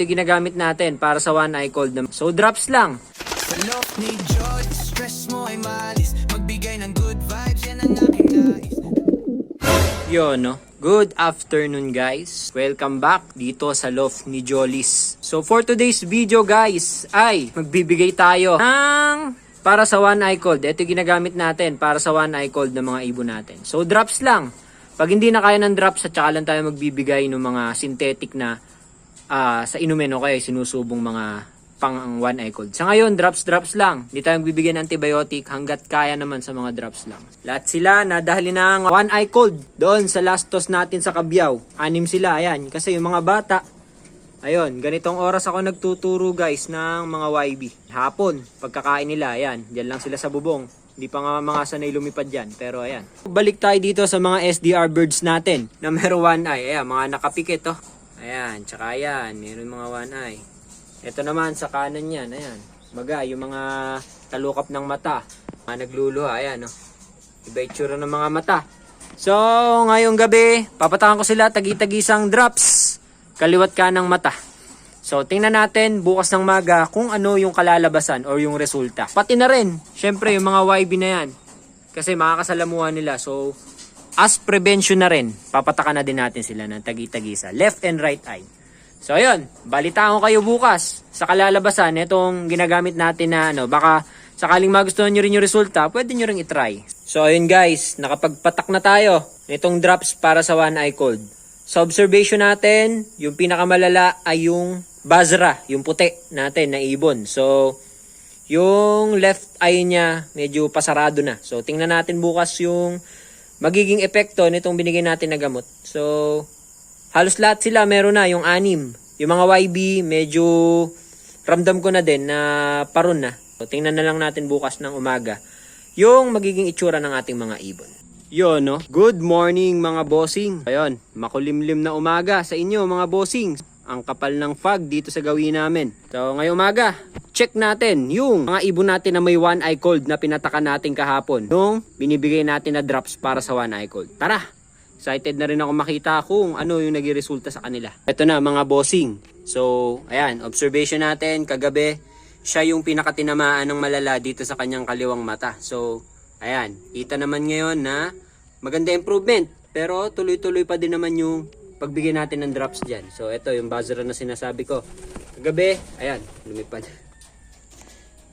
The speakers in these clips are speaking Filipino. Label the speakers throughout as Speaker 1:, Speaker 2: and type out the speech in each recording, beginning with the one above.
Speaker 1: Ito ginagamit natin para sa one eye cold. So drops lang.
Speaker 2: Sa loob ni Joy, stress mo ay malis. Magbigay ng good vibes, yan ang aking nais.
Speaker 1: Yun, no? Good afternoon, guys. Welcome back dito sa Loft ni Jollies. So for today's video, guys, ay magbibigay tayo ng para sa one eye cold. Ito ginagamit natin para sa one eye cold ng mga ibon natin. So drops lang. Pag hindi na kaya ng drops, at saka lang tayo magbibigay ng mga synthetic na sa inumin o kaya sinusubong mga pang one eye cold. Sa ngayon, drops lang. Hindi tayo magbibigay ng antibiotic hanggat kaya naman sa mga drops lang. Lahat sila nadahali ng one eye cold doon sa last toss natin sa Cabiao. 6 sila, ayan. Kasi yung mga bata, ayun, ganitong oras ako nagtuturo guys ng mga YB. Hapon, pagkakain nila, ayan. Diyan lang sila sa bubong. Hindi pa nga mga sanay lumipad dyan, pero ayan. Balik tayo dito sa mga SDR birds natin na meron one eye. Ayan, mga nakapikit oh. Ayan, tsaka ayan, meron mga one eye. Ito naman sa kanan yan, ayan. Baga, yung mga talukap ng mata. Mga nagluluha, ayan oh. Iba itsura ng mga mata. So, ngayong gabi, papatakan ko sila tagi-tagisang drops. Kaliwat ka ng mata. So, tingnan natin bukas ng maga kung ano yung kalalabasan or yung resulta. Pati na rin, syempre yung mga YB na yan. Kasi makakasalamuhan nila. So, as prevention na rin, papatakan na din natin sila ng tagi-tagisa. Left and right eye. So, ayun. Balitaan ko kayo bukas sa kalalabasan. Itong ginagamit natin na baka sakaling magustuhan nyo rin yung resulta, pwede nyo rin itry. So, ayun guys. Nakapagpatak na tayo nitong drops para sa one eye cold. Sa observation natin, yung pinakamalala ay yung Basra, yung puti natin na ibon. So, yung left eye niya medyo pasarado na. So, tingnan natin bukas yung magiging epekto nitong binigay natin na gamot. So, halos lahat sila meron na, yung 6. Yung mga YB, medyo ramdam ko na din na paron na. So, tingnan na lang natin bukas ng umaga yung magiging itsura ng ating mga ibon. Yun, no? Good morning mga bossing. Ayun, makulimlim na umaga sa inyo mga bossing. Ang kapal ng fog dito sa gawin namin. So ngayong umaga, check natin yung mga ibon natin na may one eye cold na pinatakan natin kahapon. Yung binibigay natin na drops para sa one eye cold. Tara! Excited na rin ako makita kung ano yung naging resulta sa kanila. Ito na mga bossing. So ayan, observation natin kagabi. Siya yung pinakatinamaan ng malala dito sa kanyang kaliwang mata. So ayan, kita naman ngayon na maganda improvement. Pero tuloy-tuloy pa din naman yung pagbigay natin ng drops dyan. So ito yung Basra na sinasabi ko. Kagabi, ayan, lumipad.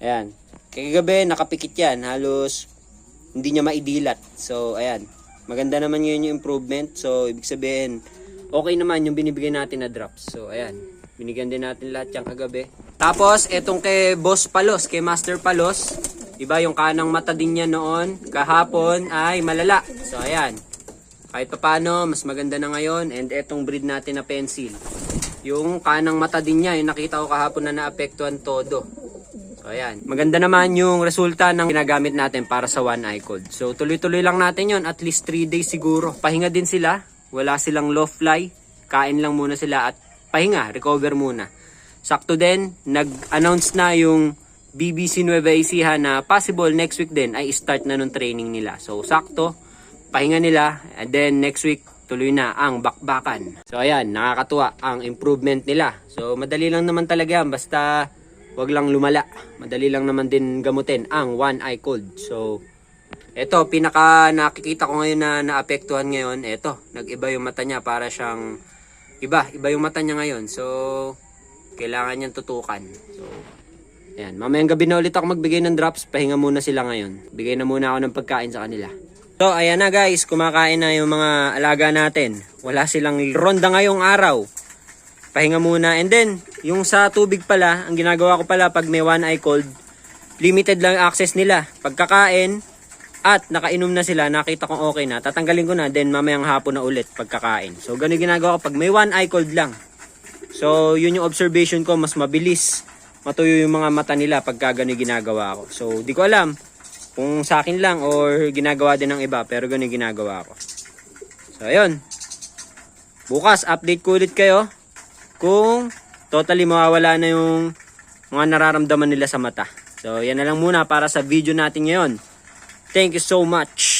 Speaker 1: Ayan, kagabi nakapikit yan. Halos hindi niya maidilat. So ayan, maganda naman yun yung improvement. So ibig sabihin, okay naman yung binibigay natin na drops. So ayan, binigyan din natin lahat yung kagabi. Tapos etong kay Boss Palos, kay Master Palos, diba yung kanang mata din niya noon, kahapon ay malala. So ayan, kahit pa paano, mas maganda na ngayon. And etong breed natin na pencil, yung kanang mata din niya, yung nakita ko kahapon na naapektuhan todo. So ayan, maganda naman yung resulta ng ginagamit natin para sa one eye cold. So tuloy-tuloy lang natin yon, at least 3 days siguro. Pahinga din sila, wala silang low fly, kain lang muna sila at pahinga, recover muna. Sakto din, nag-announce na yung BBC Nueva Ecija na possible next week din ay start na nung training nila. So sakto, pahinga nila, and then next week tuloy na ang bakbakan. So ayan, nakakatuwa ang improvement nila. So madali lang naman talaga yan, basta wag lang lumala. Madali lang naman din gamutin ang one eye cold. So eto, pinaka nakikita ko ngayon na naapektuhan ngayon, eto, nag-iba yung mata niya, para siyang iba yung mata niya ngayon. So kailangan niyang tutukan. So ayan, mamayang gabi na ulit ako magbigay ng drops. Pahinga muna sila ngayon. Bigay na muna ako ng pagkain sa kanila. So ayan na guys, kumakain na yung mga alaga natin. Wala silang ronda ngayong araw. Pahinga muna. And then, yung sa tubig pala, ang ginagawa ko pala pag may one eye cold, limited lang access nila. Pagkakain at nakainom na sila, nakita kong okay na, tatanggalin ko na, then mamayang hapon na ulit pagkakain. So ganun ginagawa ko pag may one eye cold lang. So yun yung observation ko, mas mabilis matuyo yung mga mata nila pagka ganun ginagawa ko. So di ko alam kung sa akin lang or ginagawa din ng iba, pero ganun ginagawa ko. So ayun, bukas update ko ulit kayo kung totally mawawala na yung mga nararamdaman nila sa mata. So yan na lang muna para sa video natin ngayon. Thank you so much.